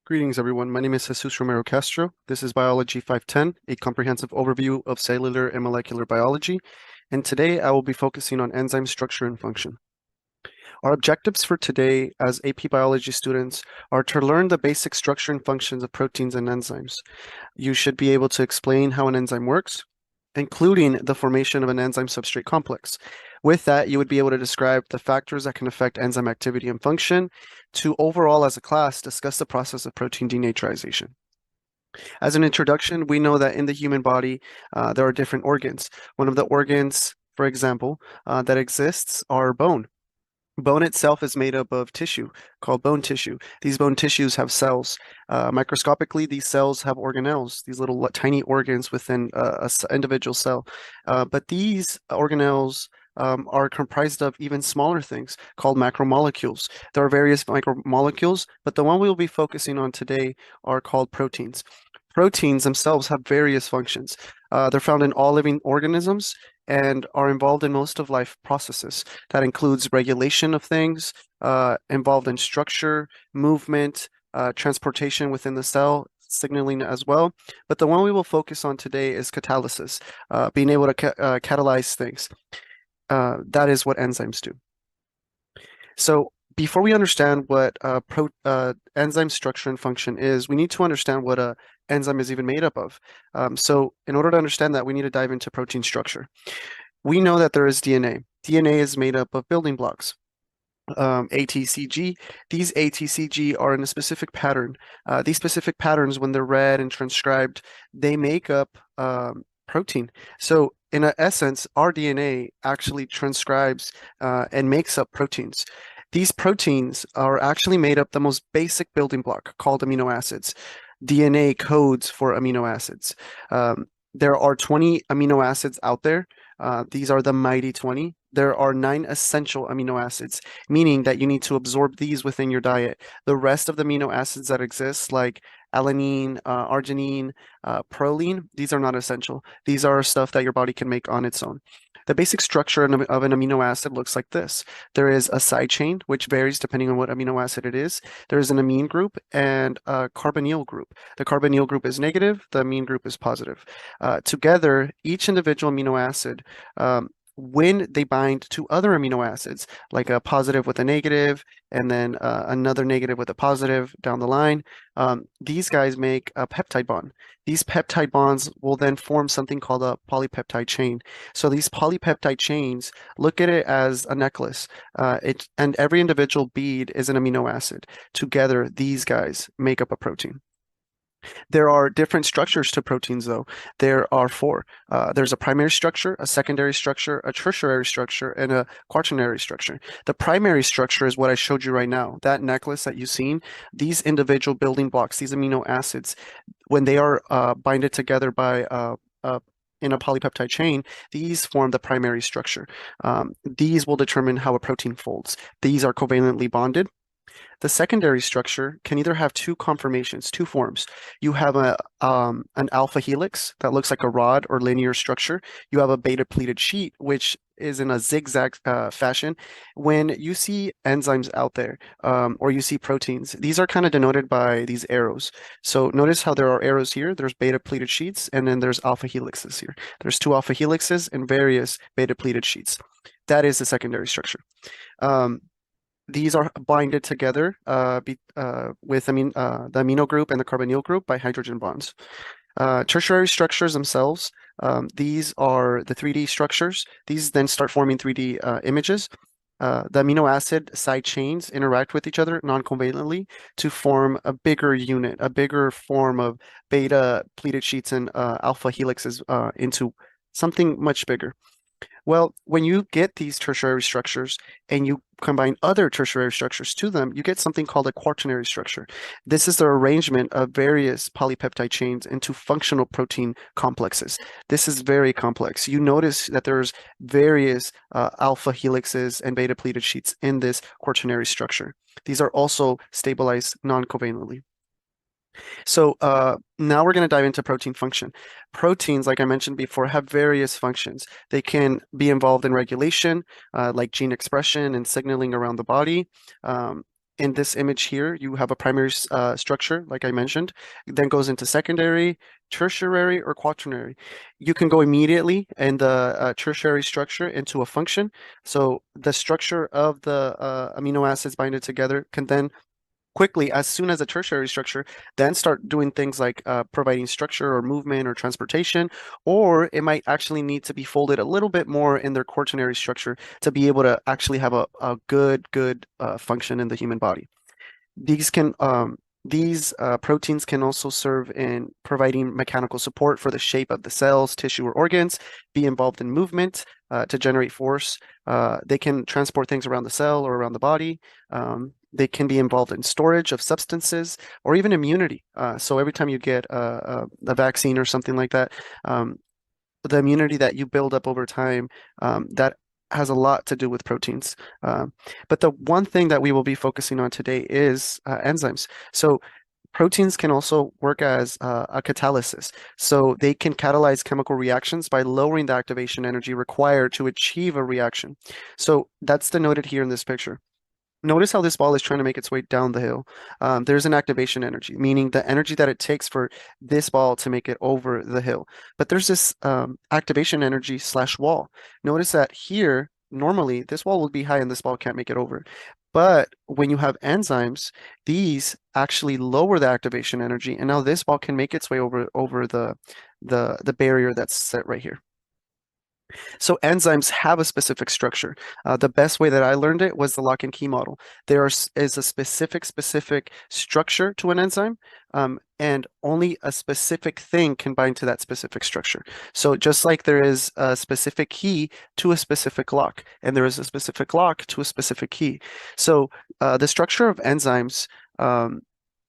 Greetings, everyone. My name is Jesus Romero Castro. This is Biology 510, a comprehensive overview of cellular and molecular biology. And today I will be focusing on enzyme structure and function. Our objectives for today as AP biology students are to learn the basic structure and functions of proteins and enzymes. You should be able to explain how an enzyme works, including the formation of an enzyme-substrate complex. With that, you would be able to describe the factors that can affect enzyme activity and function, to overall, as a class, discuss the process of protein denaturation. As an introduction, we know that in the human body, there are different organs. One of the organs, for example, that exists are bone. Bone itself is made up of tissue called bone tissue. These bone tissues have cells. Microscopically, these cells have organelles, these little tiny organs within an individual cell. But these organelles are comprised of even smaller things called macromolecules. There are various macromolecules, but the one we will be focusing on today are called proteins. Proteins themselves have various functions. They're found in all living organisms and are involved in most of life processes. That includes regulation of things, involved in structure, movement, transportation within the cell, signaling as well. But the one we will focus on today is catalysis, being able to catalyze things. That is what enzymes do. So before we understand what enzyme structure and function is, we need to understand what a enzyme is even made up of. So in order to understand that, we need to dive into protein structure. We know that there is DNA. DNA is made up of building blocks. ATCG. These ATCG are in a specific pattern. These specific patterns, when they're read and transcribed, they make up protein. So in essence, our DNA actually transcribes and makes up proteins. These proteins are actually made up the most basic building block called amino acids. DNA codes for amino acids. There are 20 amino acids out there. These are the mighty 20. There are 9 essential amino acids, meaning that you need to absorb these within your diet. The rest of the amino acids that exist, like alanine, arginine, proline, these are not essential. These are stuff that your body can make on its own. The basic structure of an amino acid looks like this. There is a side chain, which varies depending on what amino acid it is. There is an amine group and a carbonyl group. The carbonyl group is negative, the amine group is positive. Together, each individual amino acid, when they bind to other amino acids, like a positive with a negative, and then another negative with a positive down the line, these guys make a peptide bond. These peptide bonds will then form something called a polypeptide chain. So these polypeptide chains, look at it as a necklace. And every individual bead is an amino acid. Together, these guys make up a protein. There are different structures to proteins, though. There are 4. There's a primary structure, a secondary structure, a tertiary structure, and a quaternary structure. The primary structure is what I showed you right now. That necklace that you've seen, these individual building blocks, these amino acids, when they are binded together by in a polypeptide chain, these form the primary structure. These will determine how a protein folds. These are covalently bonded. The secondary structure can either have 2 conformations, 2 forms. You have an alpha helix that looks like a rod or linear structure. You have a beta pleated sheet, which is in a zigzag fashion. When you see enzymes out there, or you see proteins, these are kind of denoted by these arrows. So notice how there are arrows here. There's beta pleated sheets, and then there's alpha helixes here. There's 2 alpha helixes and various beta pleated sheets. That is the secondary structure. These are binded together with the amino group and the carbonyl group by hydrogen bonds. Tertiary structures themselves, these are the 3D structures. These then start forming 3D images. The amino acid side chains interact with each other non-covalently to form a bigger unit, a bigger form of beta pleated sheets and alpha helixes into something much bigger. Well, when you get these tertiary structures and you combine other tertiary structures to them, you get something called a quaternary structure. This is the arrangement of various polypeptide chains into functional protein complexes. This is very complex. You notice that there's various alpha helixes and beta pleated sheets in this quaternary structure. These are also stabilized non-covalently. So now we're going to dive into protein function. Proteins, like I mentioned before, have various functions. They can be involved in regulation, like gene expression and signaling around the body. in this image here, you have a primary structure, like I mentioned, then goes into secondary, tertiary, or quaternary. You can go immediately in the tertiary structure into a function. So the structure of the amino acids binding together can then quickly, as soon as a tertiary structure, then start doing things like providing structure or movement or transportation, or it might actually need to be folded a little bit more in their quaternary structure to be able to actually have a good function in the human body. These can these proteins can also serve in providing mechanical support for the shape of the cells, tissue, or organs, be involved in movement to generate force. They can transport things around the cell or around the body. They can be involved in storage of substances or even immunity. So every time you get a vaccine or something like that, the immunity that you build up over time, that has a lot to do with proteins. But the one thing that we will be focusing on today is enzymes. So proteins can also work as a catalysis. So they can catalyze chemical reactions by lowering the activation energy required to achieve a reaction. So that's denoted here in this picture. Notice how this ball is trying to make its way down the hill. There's an activation energy, meaning the energy that it takes for this ball to make it over the hill. But there's this activation energy slash wall. Notice that here, normally, this wall would be high and this ball can't make it over. But when you have enzymes, these actually lower the activation energy, and now this ball can make its way over the barrier that's set right here. So enzymes have a specific structure. The best way that I learned it was the lock and key model. Is a specific structure to an enzyme, and only a specific thing can bind to that specific structure. So just like there is a specific key to a specific lock, and there is a specific lock to a specific key. So the structure of enzymes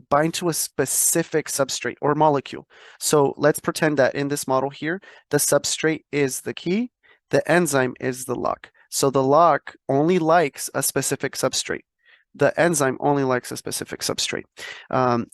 bind to a specific substrate or molecule. So let's pretend that in this model here, the substrate is the key, the enzyme is the lock. So the lock only likes a specific substrate. The enzyme only likes a specific substrate.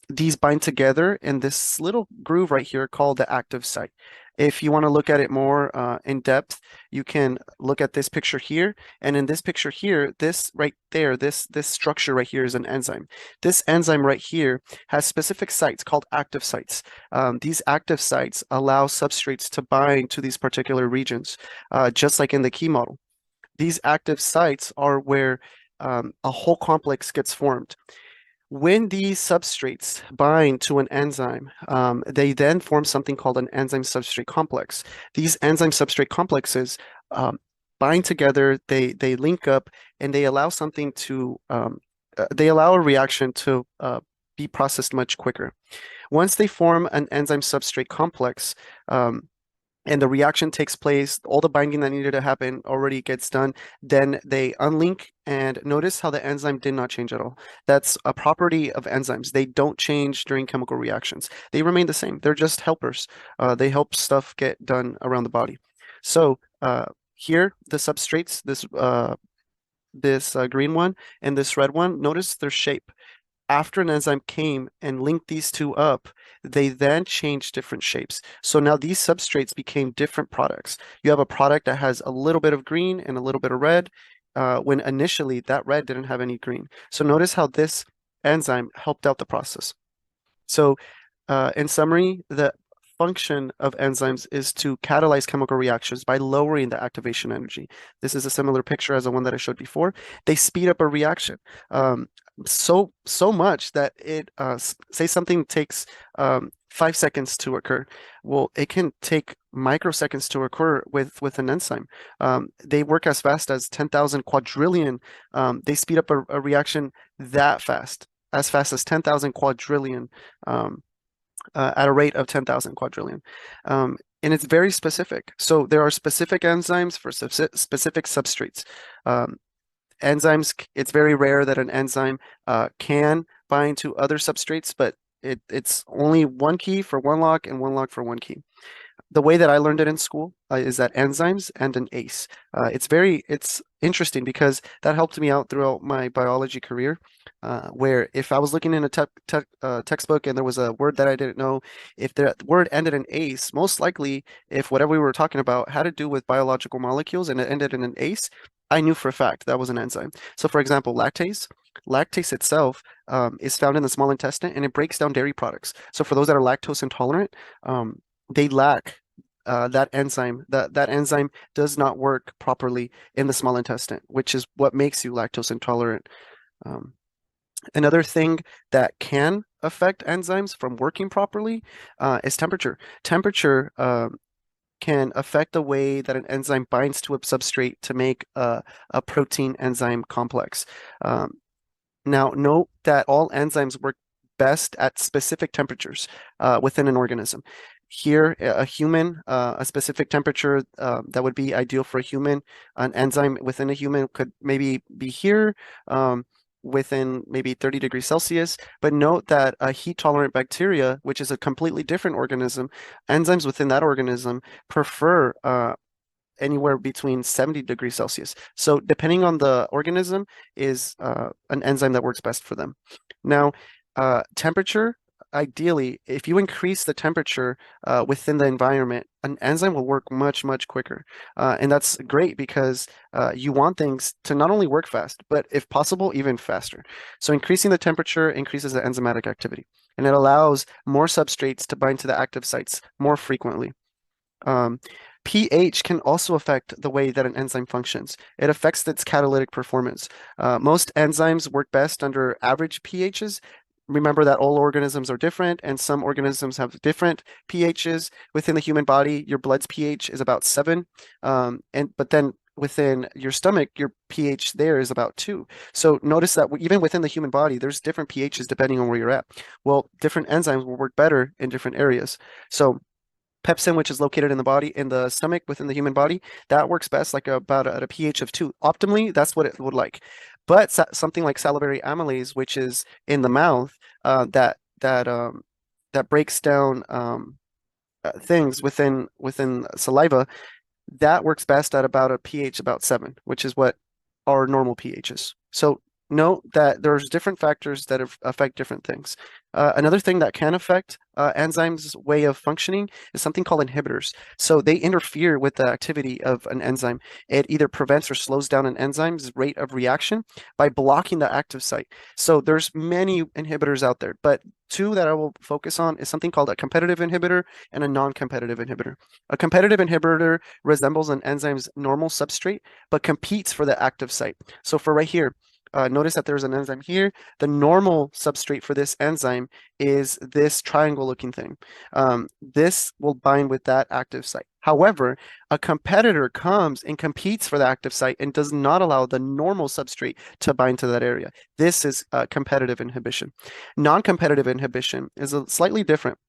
These bind together in this little groove right here called the active site. If you want to look at it more in depth, you can look at this picture here. And in this picture here, this right there, this structure right here is an enzyme. This enzyme right here has specific sites called active sites. These active sites allow substrates to bind to these particular regions, just like in the key model. These active sites are where a whole complex gets formed. When these substrates bind to an enzyme, they then form something called an enzyme-substrate complex. These enzyme-substrate complexes bind together, they link up, and they allow something to they allow a reaction to be processed much quicker. Once they form an enzyme-substrate complex, and the reaction takes place, all the binding that needed to happen already gets done, then they unlink, and notice how the enzyme did not change at all. That's a property of enzymes. They don't change during chemical reactions. They remain the same. They're just helpers. They help stuff get done around the body. So here, the substrates, this green one and this red one, notice their shape. After an enzyme came and linked these two up, they then changed different shapes. So now these substrates became different products. You have a product that has a little bit of green and a little bit of red, when initially that red didn't have any green. So notice how this enzyme helped out the process. So in summary, the function of enzymes is to catalyze chemical reactions by lowering the activation energy. This is a similar picture as the one that I showed before. They speed up a reaction. So much that it say something takes 5 seconds to occur. Well, it can take microseconds to occur with an enzyme. They work as fast as 10,000 quadrillion. They speed up a reaction that fast as 10,000 quadrillion, at a rate of 10,000 quadrillion. And it's very specific. So there are specific enzymes for specific substrates. Enzymes, it's very rare that an enzyme can bind to other substrates, but it's only one key for one lock and one lock for one key. The way that I learned it in school is that enzymes and an ACE. It's interesting because that helped me out throughout my biology career, where if I was looking in a textbook and there was a word that I didn't know, if the word ended in ACE, most likely if whatever we were talking about had to do with biological molecules and it ended in an ACE, I knew for a fact that was an enzyme. So for example, lactase, Lactase itself is found in the small intestine and it breaks down dairy products. So for those that are lactose intolerant, they lack that enzyme. That enzyme does not work properly in the small intestine, which is what makes you lactose intolerant. Um, Another thing that can affect enzymes from working properly is temperature. Temperature can affect the way that an enzyme binds to a substrate to make a protein enzyme complex. Um, Now, note that all enzymes work best at specific temperatures within an organism. Here, a human, a specific temperature that would be ideal for a human, an enzyme within a human could maybe be here within maybe 30 degrees Celsius. But note that a heat-tolerant bacteria, which is a completely different organism, enzymes within that organism prefer anywhere between 70 degrees Celsius. So depending on the organism is an enzyme that works best for them. Now, temperature, ideally, if you increase the temperature within the environment, an enzyme will work much, much quicker. And that's great because you want things to not only work fast, but if possible, even faster. So increasing the temperature increases the enzymatic activity, and it allows more substrates to bind to the active sites more frequently. Um, pH can also affect the way that an enzyme functions. It affects its catalytic performance. Most enzymes work best under average pHs. Remember that all organisms are different, and some organisms have different pHs. Within the human body, your blood's pH is about 7, but then within your stomach, your pH there is about 2. So notice that even within the human body, there's different pHs depending on where you're at. Well, different enzymes will work better in different areas. So pepsin, which is located in the body, in the stomach, within the human body, that works best like about at a pH of 2. Optimally, that's what it would like. But something like salivary amylase, which is in the mouth, that breaks down things within saliva, that works best at about a pH about 7, which is what our normal pH is. So note that there's different factors that affect different things. Another thing that can affect enzymes' way of functioning is something called inhibitors. So they interfere with the activity of an enzyme. It either prevents or slows down an enzyme's rate of reaction by blocking the active site. So there's many inhibitors out there, but two that I will focus on is something called a competitive inhibitor and a non-competitive inhibitor. A competitive inhibitor resembles an enzyme's normal substrate, but competes for the active site. So for right here, notice that there's an enzyme here. The normal substrate for this enzyme is this triangle looking thing. This will bind with that active site. However, a competitor comes and competes for the active site and does not allow the normal substrate to bind to that area. This is competitive inhibition. Non-competitive inhibition is slightly different.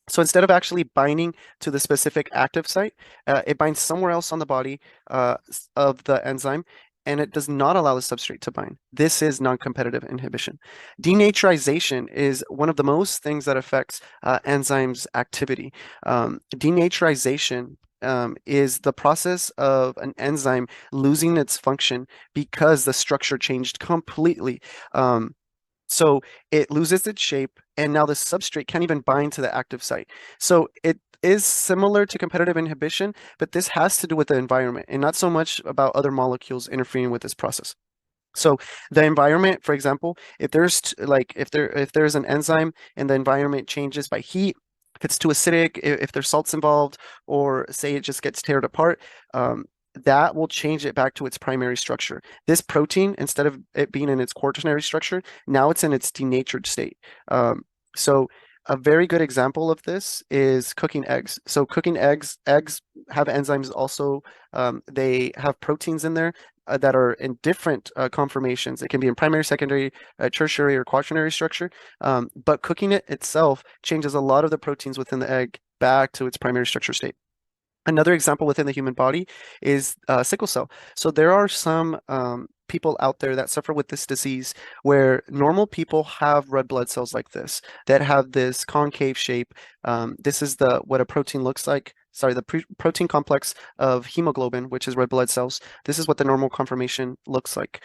So instead of actually binding to the specific active site, it binds somewhere else on the body of the enzyme, and it does not allow the substrate to bind. This is non-competitive inhibition. Denaturation is one of the most things that affects enzymes' activity. Denaturation is the process of an enzyme losing its function because the structure changed completely. So it loses its shape, and now the substrate can't even bind to the active site. So it is similar to competitive inhibition, but this has to do with the environment and not so much about other molecules interfering with this process. So the environment, for example, if there's an enzyme and the environment changes by heat, if it's too acidic, if there's salts involved, or say it just gets teared apart, that will change it back to its primary structure. This protein, instead of it being in its quaternary structure, now it's in its denatured state. So a very good example of this is cooking eggs. So cooking eggs have enzymes also. They have proteins in there that are in different conformations. It can be in primary, secondary, tertiary, or quaternary structure. But cooking it itself changes a lot of the proteins within the egg back to its primary structure state. Another example within the human body is sickle cell. So there are some people out there that suffer with this disease where normal people have red blood cells like this that have this concave shape. This is what a protein looks like. Sorry, the protein complex of hemoglobin, which is red blood cells. This is what the normal conformation looks like.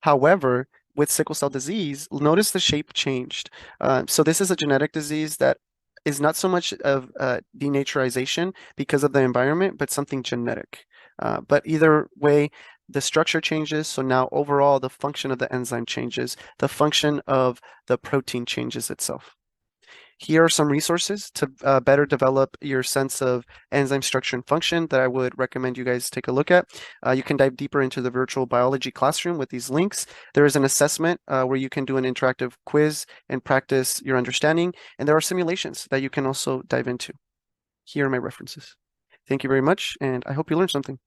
However, with sickle cell disease, notice the shape changed. So this is a genetic disease that is not so much of denaturation because of the environment, but something genetic. But either way, the structure changes. So now overall, the function of the enzyme changes. The function of the protein changes itself. Here are some resources to better develop your sense of enzyme structure and function that I would recommend you guys take a look at. You can dive deeper into the virtual biology classroom with these links. There is an assessment where you can do an interactive quiz and practice your understanding, and there are simulations that you can also dive into. Here are my references. Thank you very much, and I hope you learned something.